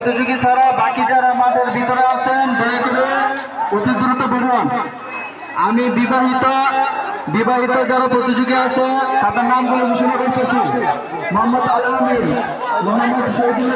প্রতিযোগী ছাড়া বাকি যারা মাঠের ভিতরে আছেন দয়া করে অতি দ্রুত বেরোন। আমি বিবাহিত যারা প্রতিযোগী আছে তাদের নামগুলো ঘোষণা করতেছি। মোহাম্মদ আলমিন, মোহাম্মদ শহীদুল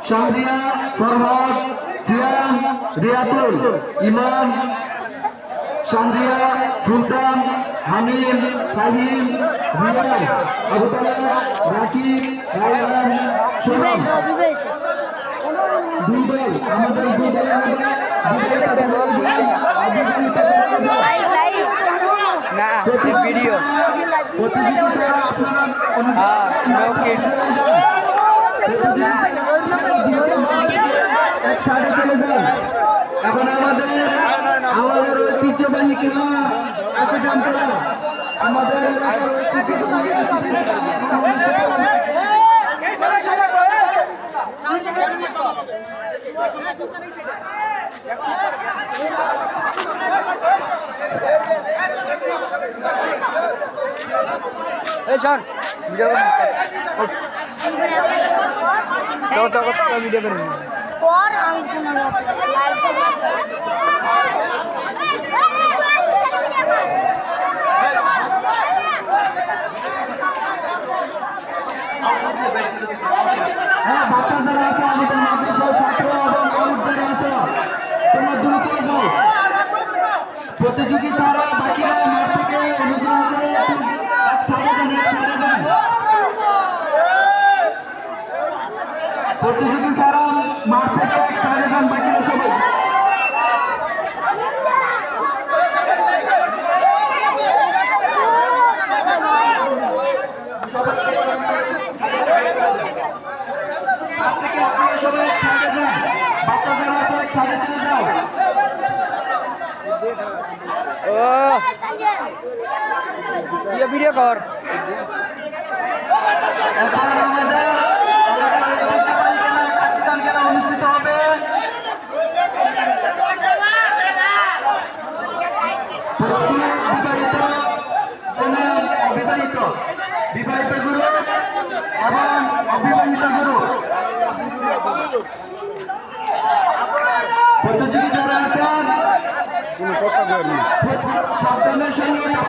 শাহরিয়া, ফরহাদ, সিয়াম, রিয়াতুল, ইমাম, শাহরিয়া, সুলতান, হামিম, ফাহিম, রিয়াজ, আবু তালেব, রাকিব, রায়হান, সোনাম। দুই দল, আমাদের দুই দল না ভিডিও নো কিডস এখন আমাদের ঐতিহ্যবাহী খেলা আমাদের সর ভিডিও ভিডিও করুন por বাচ্চারা আছে আমাদের মাদ্রাসার ছাত্র এবং আউট যারা আছে তোমরা দ্রুত যাও। প্রতিযোগী ছাড়া বাকিরা মাঠ থেকে অনুগ্রহ করে প্রতিযোগী ছাড়া মাঠ থেকে এক সাইডে যান, বাকিরা সবাই ভিডিও কর